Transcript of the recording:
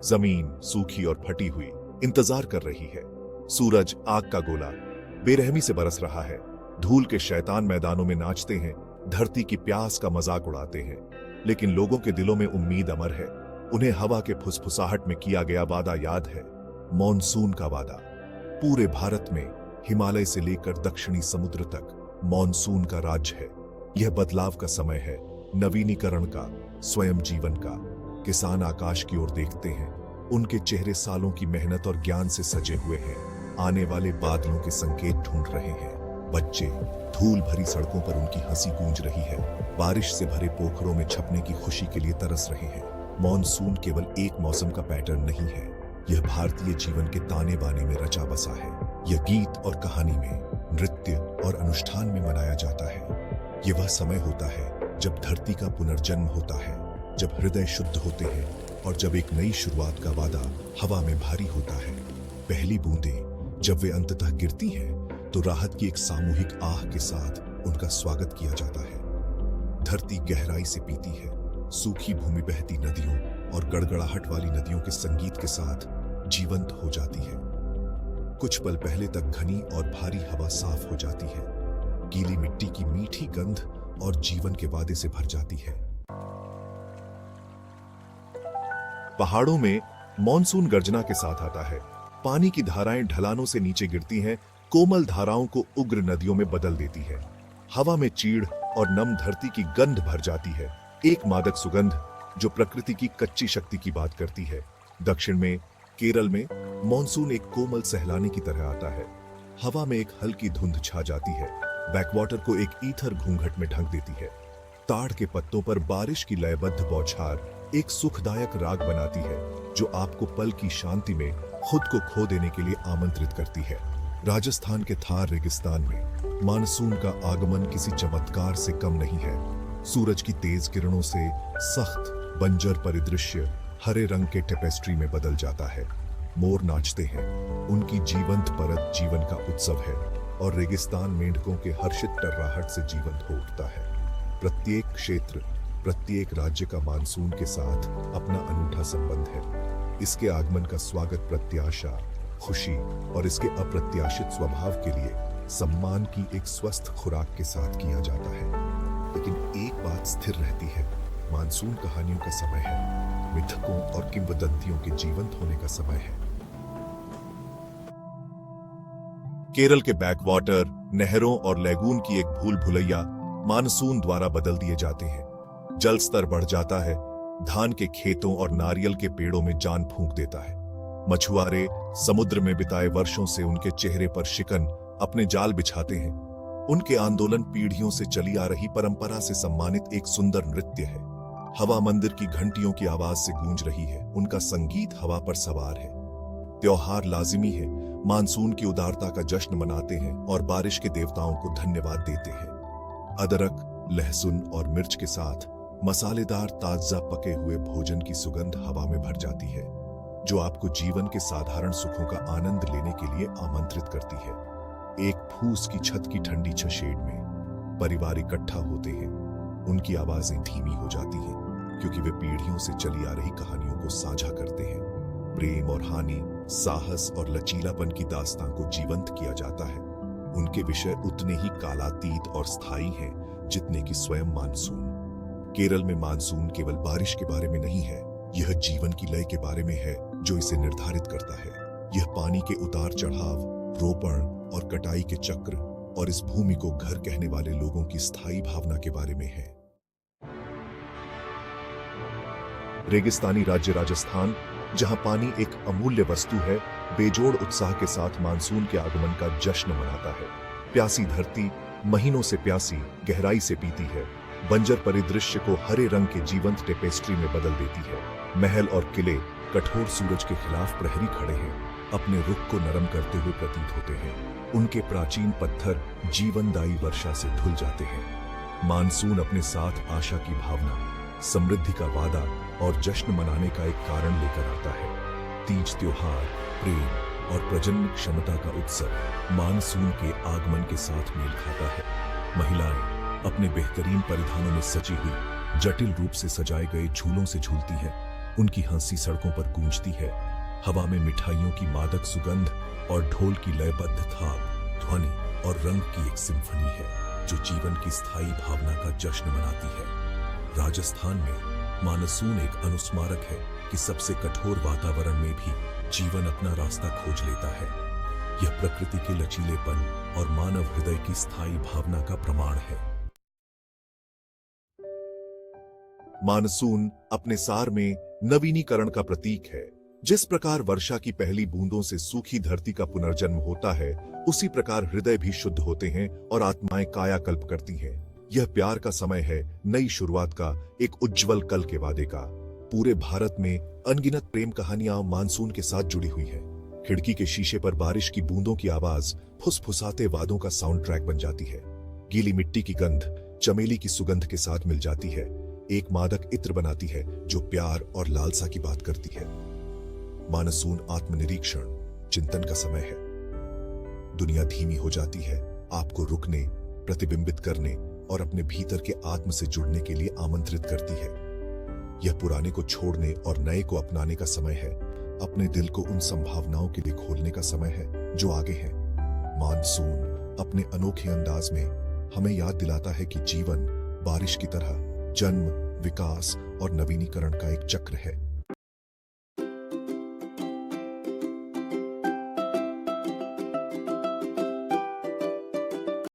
जमीन सूखी और फटी हुई इंतजार कर रही है। सूरज आग का गोला बेरहमी से बरस रहा है। धूल के शैतान मैदानों में नाचते हैं, धरती की प्यास का मजाक उड़ाते हैं, लेकिन लोगों के दिलों में उम्मीद अमर है। उन्हें हवा के फुसफुसाहट में किया गया वादा याद है, मॉनसून का वादा। पूरे भारत में हिमालय से लेकर दक्षिणी समुद्र तक मॉनसून का राज है। यह बदलाव का समय है, नवीनीकरण का, स्वयं जीवन का। किसान आकाश की ओर देखते हैं, उनके चेहरे सालों की मेहनत और ज्ञान से सजे हुए हैं। आने वाले बादलों के संकेत ढूंढ रहे हैं। बच्चे धूल भरी सड़कों पर उनकी हंसी गूंज रही है। बारिश से भरे पोखरों में छपने की खुशी के लिए तरस रहे हैं। मॉनसून केवल एक मौसम का पैटर्न नहीं है, यह भारतीय जीवन के ताने बाने में रचा बसा है। यह गीत और कहानी में, नृत्य और अनुष्ठान में मनाया जाता है। यह वह समय होता है जब धरती का पुनर्जन्म होता है, जब हृदय शुद्ध होते हैं और जब एक नई शुरुआत का वादा हवा में भारी होता है। पहली बूंदें जब वे अंततः गिरती हैं तो राहत की एक सामूहिक आह के साथ उनका स्वागत किया जाता है। धरती गहराई से पीती है, सूखी भूमि बहती नदियों और गड़गड़ाहट वाली नदियों के संगीत के साथ जीवंत हो जाती है। कुछ पल पहले तक घनी और भारी हवा साफ हो जाती है, गीली मिट्टी की मीठी गंध और जीवन के वादे से भर जाती है। पहाड़ों में मॉनसून गर्जना के साथ आता है। पानी की धाराएं ढलानों से नीचे गिरती हैं, कोमल धाराओं को उग्र नदियों में बदल देती है। हवा में चीड़ और नम धरती की गंध भर जाती है, एक मादक सुगंध जो प्रकृति की कच्ची शक्ति की बात करती है। दक्षिण में केरल में मॉनसून एक कोमल सहलाने की तरह आता है। हवा में एक हल्की धुंध छा जाती है, बैकवाटर को एक ईथर घूंघट में ढक देती है। ताड़ के पत्तों पर बारिश की लयबद्ध बौछार एक सुखदायक राग बनाती है जो आपको पल की शांति में खुद को खो देने के लिए आमंत्रित करती है। राजस्थान के थार रेगिस्तान में मानसून का आगमन किसी चमत्कार से कम नहीं है। सूरज की तेज किरणों से सख्त बंजर परिदृश्य हरे रंग के टेपेस्ट्री में बदल जाता है। मोर नाचते हैं, उनकी जीवंत परत जीवन का उत्सव है और रेगिस्तान मेंढकों के हर्षित टर्राहट से जीवंत हो उठता है। प्रत्येक क्षेत्र, प्रत्येक राज्य का मानसून के साथ अपना अनूठा संबंध है। इसके आगमन का स्वागत प्रत्याशा, खुशी और इसके अप्रत्याशित स्वभाव के लिए सम्मान की एक स्वस्थ खुराक के साथ किया जाता है। लेकिन एक बात स्थिर रहती है, मानसून कहानियों का समय है, मिथकों और किंवदंतियों के जीवंत होने का समय है। केरल के बैकवाटर, नहरों और लैगून की एक भूल भुलैया मानसून द्वारा बदल दिए जाते हैं। जल स्तर बढ़ जाता है, धान के खेतों और नारियल के पेड़ों में जान फूंक देता है। मछुआरे समुद्र में बिताए वर्षों से उनके चेहरे पर शिकन अपने जाल बिछाते हैं। उनके आंदोलन पीढ़ियों से चली आ रही परंपरा से सम्मानित एक सुंदर नृत्य है। हवा मंदिर की घंटियों की आवाज से गूंज रही है, उनका संगीत हवा पर सवार है। त्योहार लाजिमी है, मानसून की उदारता का जश्न मनाते हैं और बारिश के देवताओं को धन्यवाद देते हैं। अदरक, लहसुन और मिर्च के साथ मसालेदार ताजा पके हुए भोजन की सुगंध हवा में भर जाती है, जो आपको जीवन के साधारण सुखों का आनंद लेने के लिए आमंत्रित करती है। एक फूस की छत की ठंडी छेड़ में परिवार इकट्ठा होते हैं। उनकी आवाजें धीमी हो जाती हैं क्योंकि वे पीढ़ियों से चली आ रही कहानियों को साझा करते हैं। प्रेम और हानि, साहस और लचीलापन की दास्तां को जीवंत किया जाता है। उनके विषय उतने ही कालातीत और स्थायी हैं जितने कि स्वयं मानसून। केरल में मानसून केवल बारिश के बारे में नहीं है, यह जीवन की लय के बारे में है जो इसे निर्धारित करता है। यह पानी के उतार चढ़ाव, रोपण और कटाई के चक्र और इस भूमि को घर कहने वाले लोगों की स्थायी भावना के बारे में है। रेगिस्तानी राज्य राजस्थान, जहां पानी एक अमूल्य वस्तु है, बेजोड़ उत्साह के साथ मानसून के आगमन का जश्न मनाता है। प्यासी धरती महीनों से प्यासी गहराई से पीती है, बंजर परिदृश्य को हरे रंग के जीवंत टेपेस्ट्री में बदल देती है। महल और किले कठोर सूरज के खिलाफ प्रहरी खड़े हैं, अपने रुख को नरम करते हुए प्रतीत होते हैं। उनके प्राचीन पत्थर जीवनदायी वर्षा से धुल जाते हैं। मानसून अपने साथ आशा की भावना, समृद्धि का वादा और जश्न मनाने का एक कारण लेकर आता है। तीज त्योहार, प्रेम और प्रजनन क्षमता का उत्सव मानसून के आगमन के साथ मेल खाता है। महिलाएं अपने बेहतरीन परिधानों में सजी हुई, जटिल रूप से सजाए गए झूलों से झूलती हैं। उनकी हंसी सड़कों पर गूंजती है, हवा में मिठाइयों की मादक सुगंध और ढोल की लयबद्ध थाप, ध्वनि और रंग की एक सिम्फनी है जो जीवन की स्थायी भावना का जश्न मनाती है। राजस्थान में मानसून एक अनुस्मारक है कि सबसे कठोर वातावरण में भी जीवन अपना रास्ता खोज लेता है। यह प्रकृति के लचीलेपन और मानव हृदय की स्थायी भावना का प्रमाण है। मानसून अपने सार में नवीनीकरण का प्रतीक है। जिस प्रकार वर्षा की पहली बूंदों से सूखी धरती का पुनर्जन्म होता है, उसी प्रकार हृदय भी शुद्ध होते हैं और आत्माएं कायाकल्प करती हैं। यह प्यार का समय है, नई शुरुआत का, एक उज्जवल कल के वादे का। पूरे भारत में अनगिनत प्रेम कहानियां मानसून के साथ जुड़ी हुई हैं। खिड़की के शीशे पर बारिश की बूंदों की आवाज फुसफुसाते वादों का साउंड ट्रैक बन जाती है। गीली मिट्टी की गंध चमेली की सुगंध के साथ मिल जाती है, एक मादक इत्र बनाती है जो प्यार और लालसा की बात करती है। मानसून आत्मनिरीक्षण, चिंतन का समय है। दुनिया धीमी हो जाती है, आपको रुकने, प्रतिबिंबित करने और अपने भीतर के आत्म से जुड़ने के लिए आमंत्रित करती है। यह पुराने को छोड़ने और नए को अपनाने का समय है। अपने दिल को उन संभावनाओं के लिए खोलने का समय है जो आगे है। मानसून अपने अनोखे अंदाज में हमें याद दिलाता है कि जीवन बारिश की तरह जन्म, विकास और नवीनीकरण का एक चक्र है।